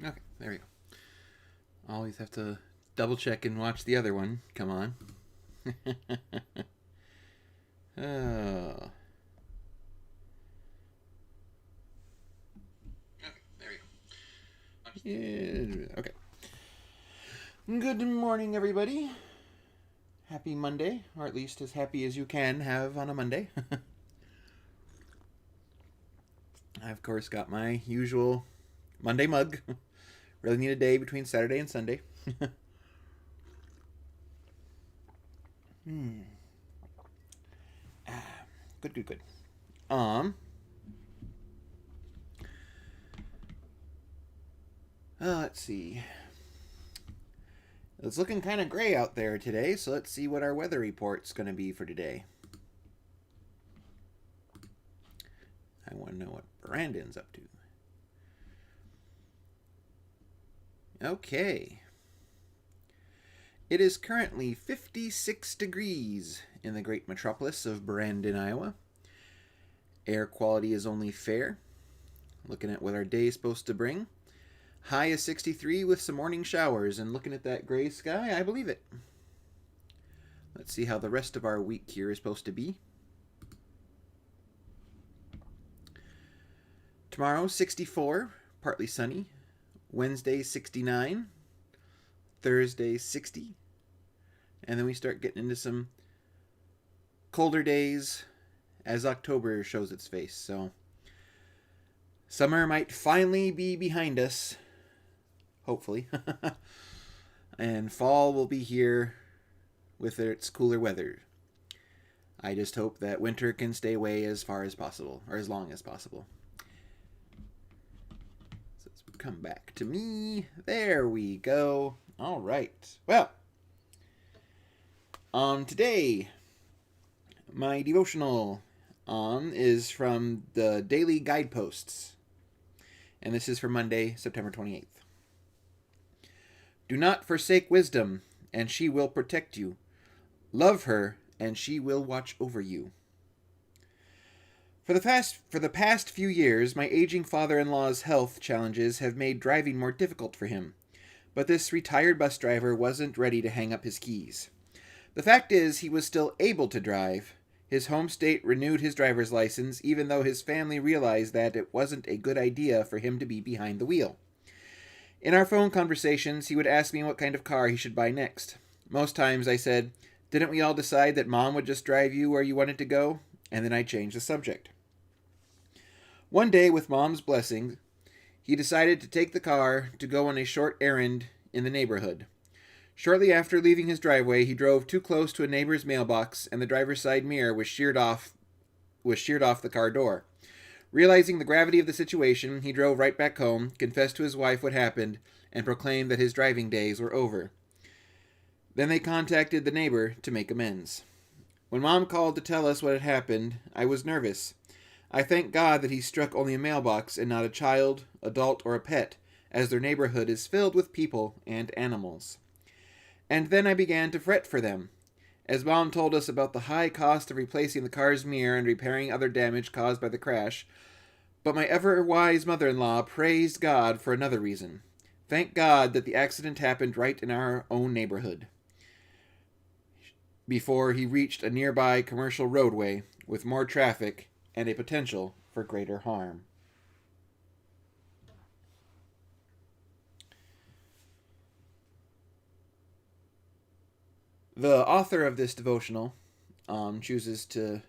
Okay, there we go. Always have to double check and watch the other one. Come on. Oh. Okay, there we go. Yeah, okay. Good morning, everybody. Happy Monday, or at least as happy as you can have on a Monday. I, of course, got my usual Monday mug. Really need a day between Saturday and Sunday. Hmm. Good, good, good. Um. Let's see. It's looking kind of gray out there today, so let's see what our weather report's going to be for today. I want to know what Brandon's up to. Okay. It is currently 56 degrees in the great metropolis of Brandon, Iowa. Air quality is only fair. Looking at what our day is supposed to bring. High is 63 with some morning showers, and looking at that gray sky, I believe it. Let's see how the rest of our week here is supposed to be. Tomorrow, 64, partly sunny. Wednesday, 69. Thursday, 60. And then we start getting into some colder days as October shows its face. So, summer might finally be behind us. Hopefully. And fall will be here with its cooler weather. I just hope that winter can stay away as far as possible, or as long as possible. So let's come back to me. There we go. All right. Well, today, my devotional is from the Daily Guideposts. And this is for Monday, September 28th. Do not forsake wisdom, and she will protect you. Love her, and she will watch over you. For the past few years, my aging father-in-law's health challenges have made driving more difficult for him. But this retired bus driver wasn't ready to hang up his keys. The fact is, he was still able to drive. His home state renewed his driver's license, even though his family realized that it wasn't a good idea for him to be behind the wheel. In our phone conversations, he would ask me what kind of car he should buy next. Most times I said, "Didn't we all decide that Mom would just drive you where you wanted to go?" And then I'd change the subject. One day, with Mom's blessing, he decided to take the car to go on a short errand in the neighborhood. Shortly after leaving his driveway, he drove too close to a neighbor's mailbox, and the driver's side mirror was sheared off the car door. Realizing the gravity of the situation, he drove right back home, confessed to his wife what happened, and proclaimed that his driving days were over. Then they contacted the neighbor to make amends. When Mom called to tell us what had happened, I was nervous. I thank God that he struck only a mailbox and not a child, adult, or a pet, as their neighborhood is filled with people and animals. And then I began to fret for them. As Mom told us about the high cost of replacing the car's mirror and repairing other damage caused by the crash, but my ever-wise mother-in-law praised God for another reason. Thank God that the accident happened right in our own neighborhood, before he reached a nearby commercial roadway with more traffic and a potential for greater harm. The author of this devotional chooses to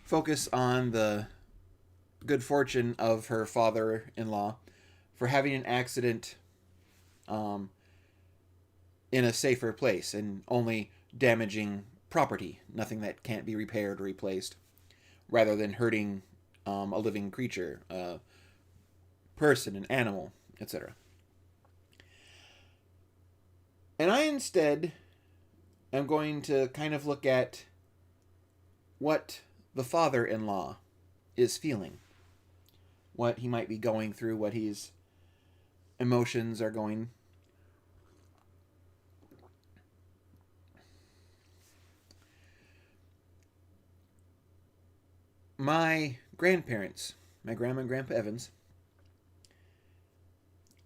focus on the good fortune of her father-in-law for having an accident in a safer place and only damaging property, nothing that can't be repaired or replaced, rather than hurting a living creature, a person, an animal, etc. And I instead am going to kind of look at what the father-in-law is feeling, what he might be going through, what his emotions are going. My grandparents, my grandma and grandpa Evans,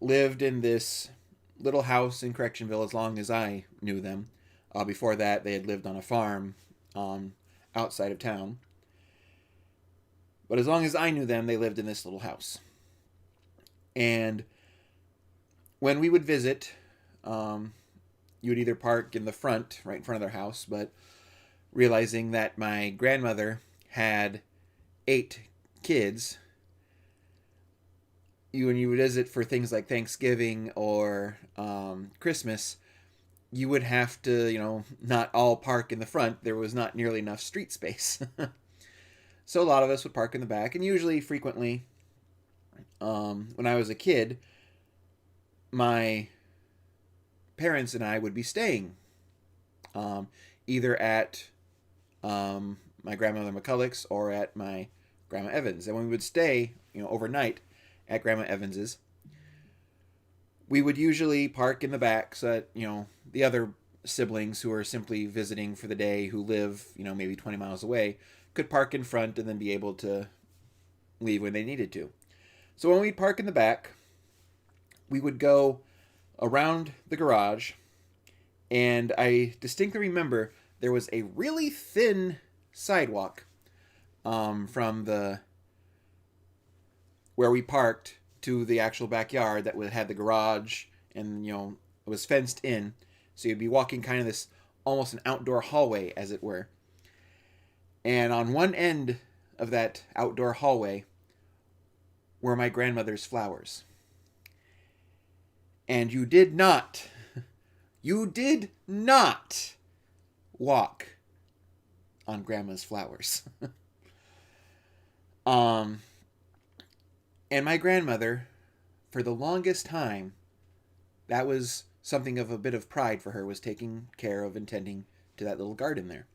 lived in this little house in Correctionville as long as I knew them. Before that, they had lived on a farm outside of town. But as long as I knew them, they lived in this little house. And when we would visit, you would either park in the front, right in front of their house, but realizing that my grandmother had 8 kids, when you would visit for things like Thanksgiving or Christmas, you would have to, not all park in the front. There was not nearly enough street space. So a lot of us would park in the back, and usually, frequently, when I was a kid, my parents and I would be staying either at my grandmother McCulloch's or at my Grandma Evans. And when we would stay, overnight at Grandma Evans's, we would usually park in the back so that, the other siblings who are simply visiting for the day, who live, maybe 20 miles away, could park in front and then be able to leave when they needed to. So when we'd park in the back, we would go around the garage, and I distinctly remember there was a really thin sidewalk from where we parked to the actual backyard that had the garage, and it was fenced in, so you'd be walking kind of this almost an outdoor hallway, as it were. And on one end of that outdoor hallway were my grandmother's flowers. And you did not walk on Grandma's flowers. And my grandmother, for the longest time, that was something of a bit of pride for her, was taking care of and tending to that little garden there.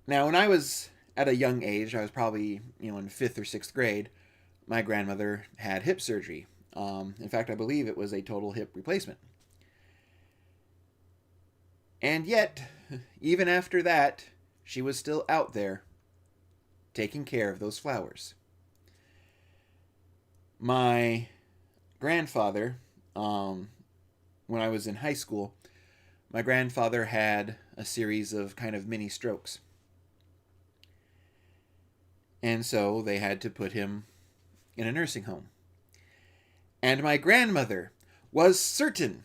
Now, when I was at a young age, I was probably, in 5th or 6th grade, my grandmother had hip surgery. In fact, I believe it was a total hip replacement. And yet, even after that, she was still out there taking care of those flowers. My grandfather, when I was in high school, my grandfather had a series of kind of mini strokes. And so they had to put him in a nursing home. And my grandmother was certain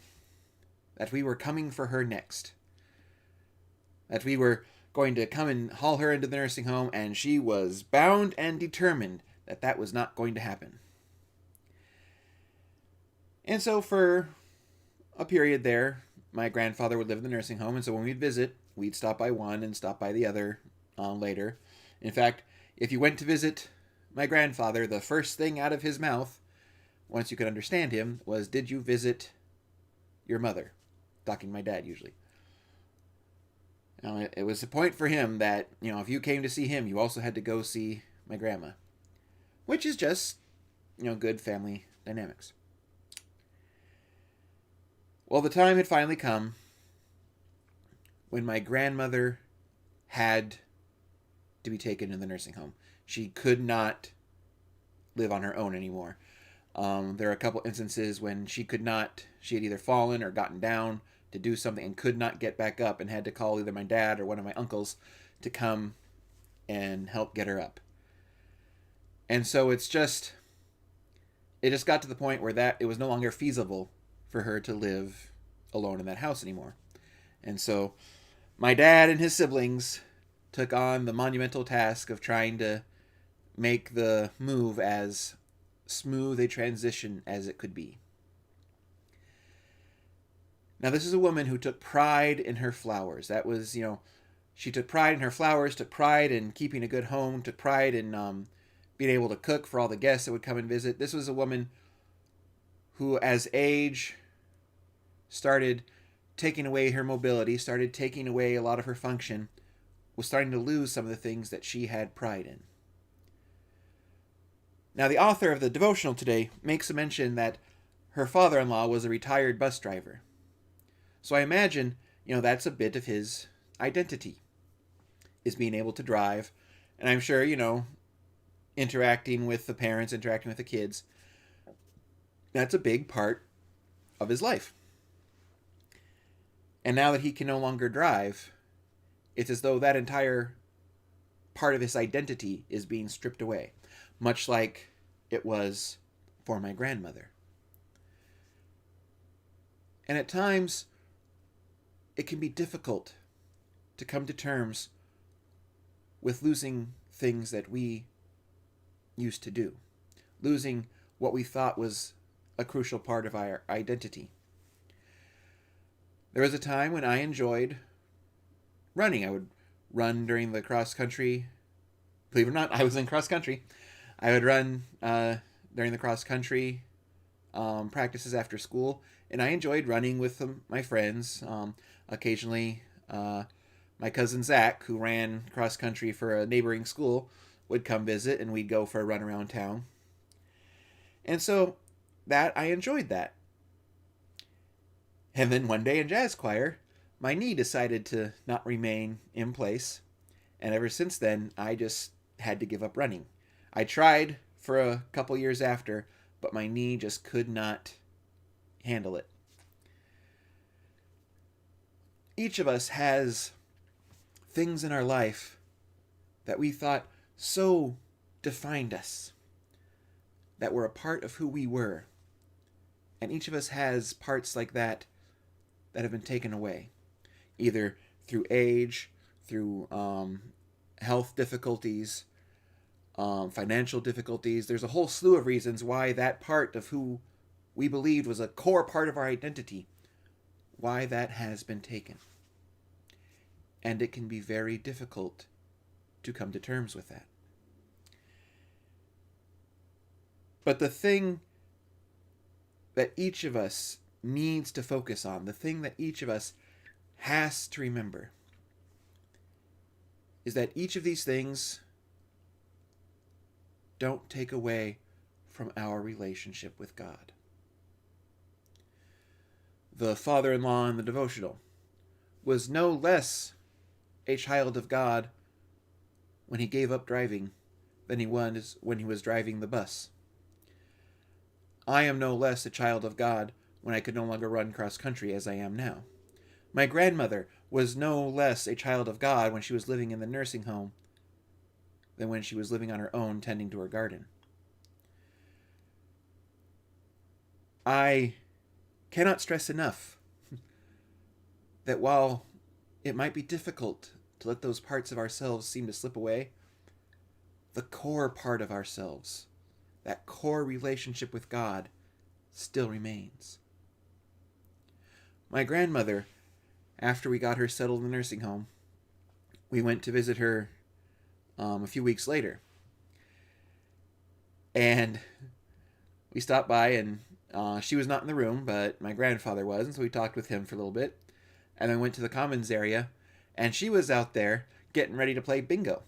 that we were coming for her next. That we were going to come and haul her into the nursing home, and she was bound and determined that that was not going to happen. And so for a period there, my grandfather would live in the nursing home, and so when we'd visit, we'd stop by one and stop by the other later. In fact, if you went to visit my grandfather, the first thing out of his mouth, once you could understand him, was, "Did you visit your mother?" Talking to my dad, usually. Now, it was a point for him that, if you came to see him, you also had to go see my grandma. Which is just, good family dynamics. Well, the time had finally come when my grandmother had to be taken in the nursing home. She could not live on her own anymore. There are a couple instances when she had either fallen or gotten down to do something and could not get back up and had to call either my dad or one of my uncles to come and help get her up. And so it just got to the point where it was no longer feasible for her to live alone in that house anymore. And so my dad and his siblings took on the monumental task of trying to make the move as smooth a transition as it could be. Now, this is a woman who took pride in her flowers. That was, she took pride in her flowers, took pride in keeping a good home, took pride in being able to cook for all the guests that would come and visit. This was a woman who, as age started taking away her mobility, started taking away a lot of her function, was starting to lose some of the things that she had pride in. Now, the author of the devotional today makes a mention that her father-in-law was a retired bus driver. So I imagine, that's a bit of his identity, is being able to drive. And I'm sure, interacting with the parents, interacting with the kids. That's a big part of his life. And now that he can no longer drive, it's as though that entire part of his identity is being stripped away, much like it was for my grandmother. And at times, it can be difficult to come to terms with losing things that we used to do, losing what we thought was a crucial part of our identity. There was a time when I enjoyed running. I would run during the cross country. Believe it or not, I was in cross country. I would run during the cross country practices after school, and I enjoyed running with my friends. Occasionally, my cousin Zach, who ran cross country for a neighboring school, would come visit, and we'd go for a run around town. And so I enjoyed that. And then one day in jazz choir, my knee decided to not remain in place. And ever since then, I just had to give up running. I tried for a couple years after, but my knee just could not handle it. Each of us has things in our life that we thought so defined us, that were a part of who we were. And each of us has parts like that have been taken away, either through age, through health difficulties, financial difficulties. There's a whole slew of reasons why that part of who we believed was a core part of our identity, why that has been taken. And it can be very difficult to come to terms with that. But the thing that each of us needs to focus on, the thing that each of us has to remember, is that each of these things don't take away from our relationship with God. The father-in-law in the devotional was no less a child of God when he gave up driving than he was when he was driving the bus. I am no less a child of God when I could no longer run cross-country as I am now. My grandmother was no less a child of God when she was living in the nursing home than when she was living on her own tending to her garden. I cannot stress enough that while it might be difficult to let those parts of ourselves seem to slip away, the core part of ourselves, that core relationship with God, still remains. My grandmother, after we got her settled in the nursing home, we went to visit her a few weeks later. And we stopped by, and she was not in the room, but my grandfather was, and so we talked with him for a little bit. And then went to the commons area, and she was out there getting ready to play bingo.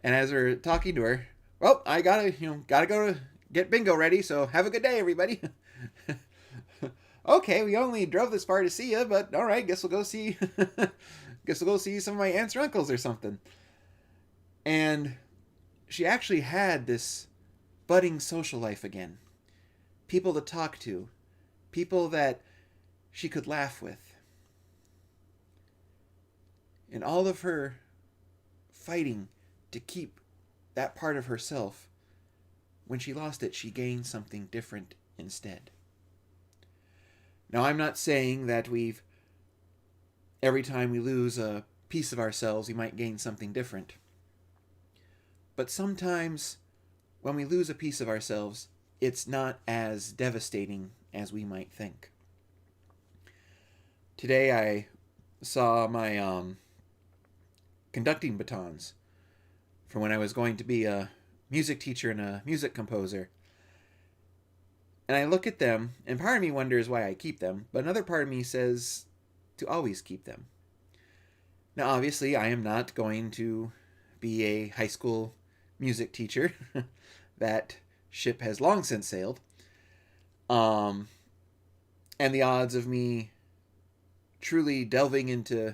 And as we're talking to her, well, I gotta go to get bingo ready, so have a good day, everybody. Okay, we only drove this far to see you, but all right, guess we'll go see some of my aunts or uncles or something. And she actually had this budding social life again. People to talk to, people that she could laugh with. And all of her fighting to keep that part of herself, when she lost it, she gained something different instead. Now, I'm not saying that every time we lose a piece of ourselves, we might gain something different. But sometimes, when we lose a piece of ourselves, it's not as devastating as we might think. Today, I saw my conducting batons from when I was going to be a music teacher and a music composer. And I look at them, and part of me wonders why I keep them, but another part of me says to always keep them. Now, obviously, I am not going to be a high school music teacher. That ship has long since sailed. And the odds of me truly delving into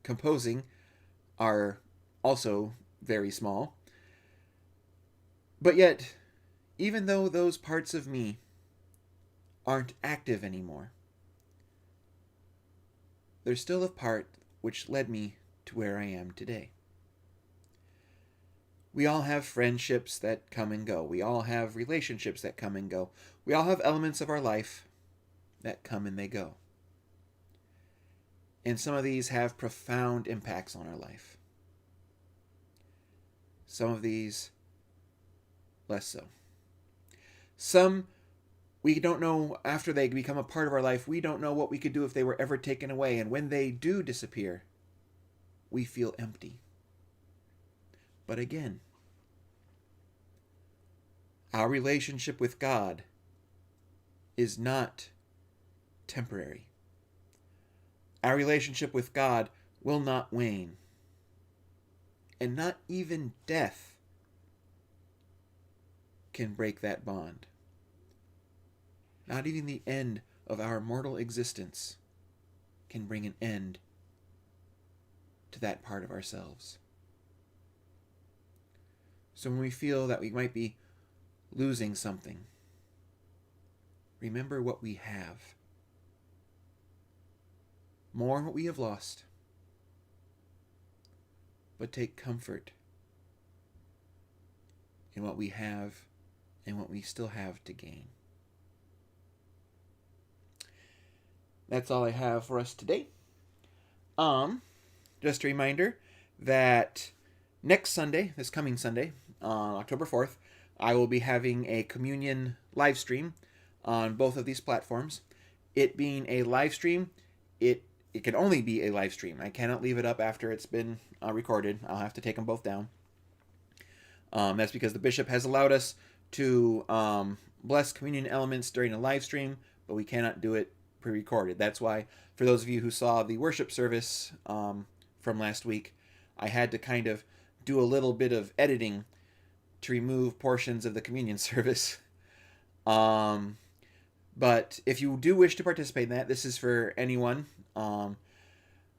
composing are also very small. But yet, even though those parts of me aren't active anymore. They're still a part which led me to where I am today. We all have friendships that come and go. We all have relationships that come and go. We all have elements of our life that come and they go. And some of these have profound impacts on our life. Some of these, less so. Some, we don't know, after they become a part of our life, we don't know what we could do if they were ever taken away. And when they do disappear, we feel empty. But again, our relationship with God is not temporary. Our relationship with God will not wane. And not even death can break that bond. Not even the end of our mortal existence can bring an end to that part of ourselves. So when we feel that we might be losing something, remember what we have. Mourn what we have lost, but take comfort in what we have and what we still have to gain. That's all I have for us today. Just a reminder that next Sunday, this coming Sunday, October 4th, I will be having a communion live stream on both of these platforms. It being a live stream, it can only be a live stream. I cannot leave it up after it's been recorded. I'll have to take them both down. That's because the bishop has allowed us to bless communion elements during a live stream, but we cannot do it pre-recorded. That's why, for those of you who saw the worship service from last week, I had to kind of do a little bit of editing to remove portions of the communion service. But if you do wish to participate in that, this is for anyone.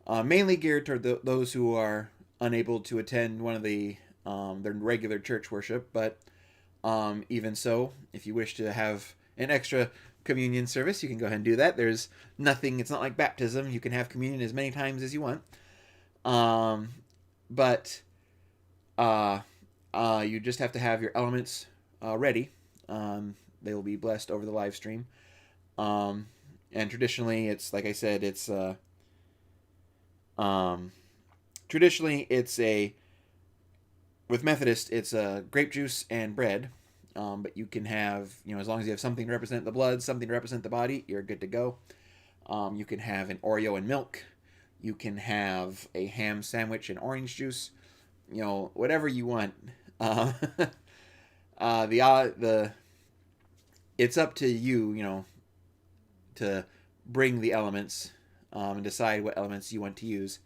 Mainly geared toward those who are unable to attend one of their regular church worship. But even so, if you wish to have an extra communion service, you can go ahead and do that. There's nothing, it's not like baptism. You can have communion as many times as you want. But you just have to have your elements ready. They will be blessed over the live stream. And traditionally, it's, like I said, it's with Methodist, it's grape juice and bread. But you can have, as long as you have something to represent the blood, something to represent the body, you're good to go. You can have an Oreo and milk. You can have a ham sandwich and orange juice. Whatever you want. It's up to you, to bring the elements and decide what elements you want to use.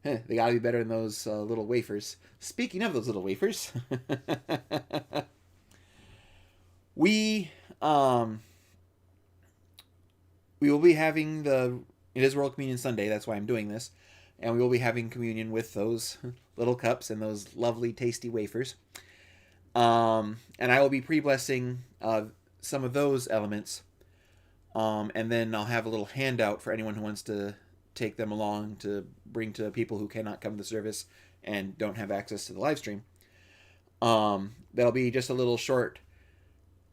They gotta be better than those little wafers. Speaking of those little wafers, we will be having it is World Communion Sunday, that's why I'm doing this, and we will be having communion with those little cups and those lovely tasty wafers. And I will be pre-blessing some of those elements, and then I'll have a little handout for anyone who wants to take them along to bring to people who cannot come to the service and don't have access to the live stream. That'll be just a little short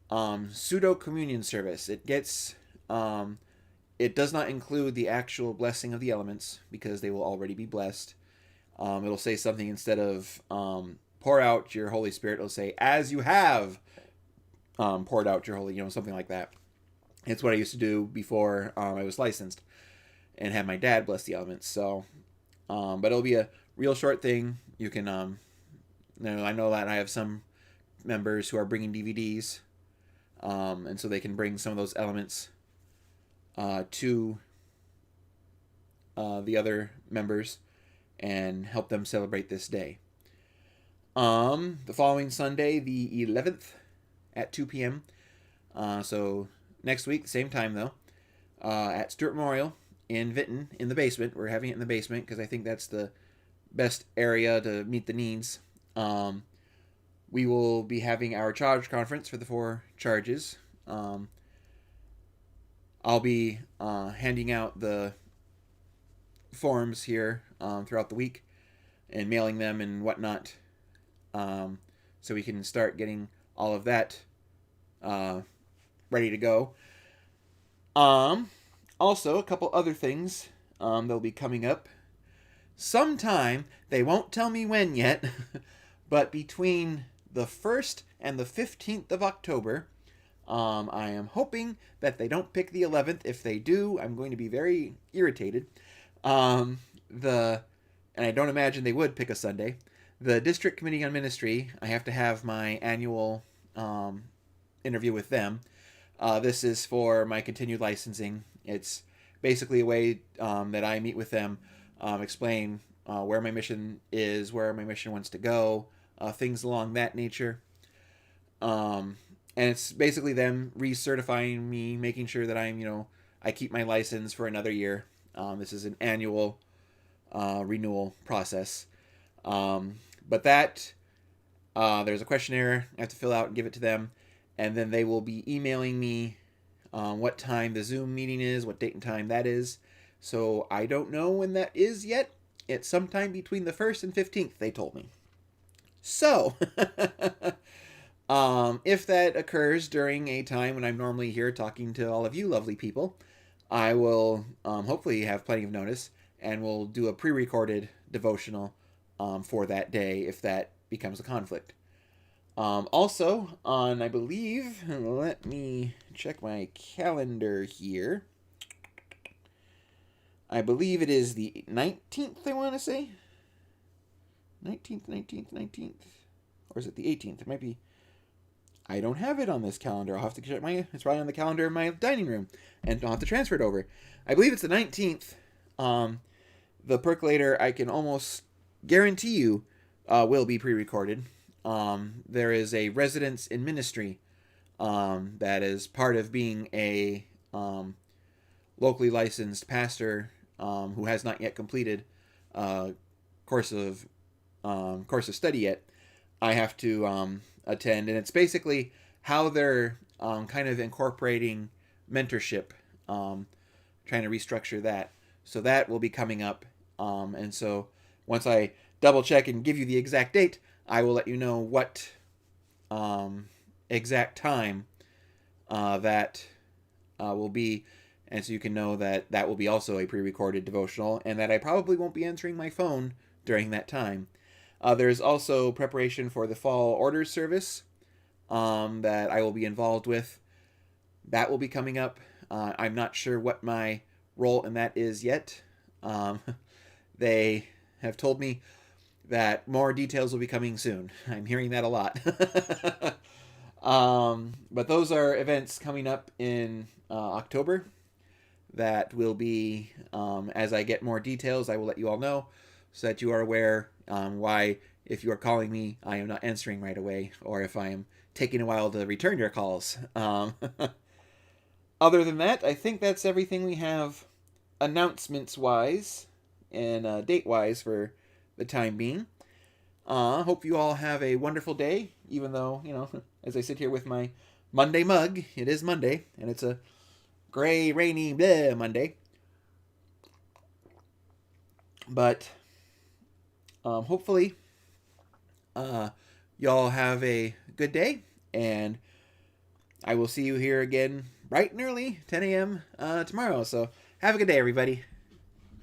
pseudo communion service. It does not include the actual blessing of the elements because they will already be blessed. It'll say something, instead of pour out your Holy Spirit, it'll say, as you have poured out your Holy, something like that. It's what I used to do before I was licensed and had my dad bless the elements. So, but it'll be a real short thing. You can, I know that I have some members who are bringing DVDs, and so they can bring some of those elements to the other members and help them celebrate this day. The following Sunday, the 11th, at 2 p.m. So next week, same time though, at Stewart Memorial in Vinton, in the basement. We're having it in the basement because I think that's the best area to meet the needs. we will be having our charge conference for the 4 charges. I'll be handing out the forms here throughout the week and mailing them and whatnot, so we can start getting all of that ready to go. Also, a couple other things that'll be coming up. Sometime, they won't tell me when yet, but between the 1st and the 15th of October, I am hoping that they don't pick the 11th. If they do, I'm going to be very irritated. And I don't imagine they would pick a Sunday. The District Committee on Ministry, I have to have my annual interview with them. This is for my continued licensing. It's basically a way that I meet with them, explain where my mission is, where my mission wants to go, things along that nature. And it's basically them recertifying me, making sure that I keep my license for another year. This is an annual renewal process. But that, there's a questionnaire I have to fill out and give it to them. And then they will be emailing me what time the Zoom meeting is, what date and time that is. So I don't know when that is yet. It's sometime between the 1st and 15th, they told me. So, if that occurs during a time when I'm normally here talking to all of you lovely people, I will hopefully have plenty of notice, and we'll do a pre-recorded devotional for that day if that becomes a conflict. Also, on, I believe, let me check my calendar here. I believe it is the 19th, I want to say. 19th. Or is it the 18th? It might be. I don't have it on this calendar. I'll have to check it's right on the calendar in my dining room. And I'll have to transfer it over. I believe it's the 19th. The Percolator, I can almost guarantee you, will be pre-recorded. There is a residence in ministry that is part of being a locally licensed pastor who has not yet completed course of study yet. I have to attend, and it's basically how they're kind of incorporating mentorship, trying to restructure that. So that will be coming up, and so once I double check and give you the exact date, I will let you know what exact time that will be, and so you can know that that will be also a pre-recorded devotional, and that I probably won't be answering my phone during that time. There's also preparation for the fall orders service that I will be involved with. That will be coming up. I'm not sure what my role in that is yet. They have told me that more details will be coming soon. I'm hearing that a lot. But those are events coming up in October that will be, as I get more details, I will let you all know so that you are aware why, if you are calling me, I am not answering right away, or if I am taking a while to return your calls. Other than that, I think that's everything we have announcements-wise and date-wise for the time being. Hope you all have a wonderful day, even though, as I sit here with my Monday mug, it is Monday, and it's a gray, rainy, bleh Monday. But hopefully y'all have a good day, and I will see you here again bright and early, 10 a.m. Tomorrow. So have a good day, everybody.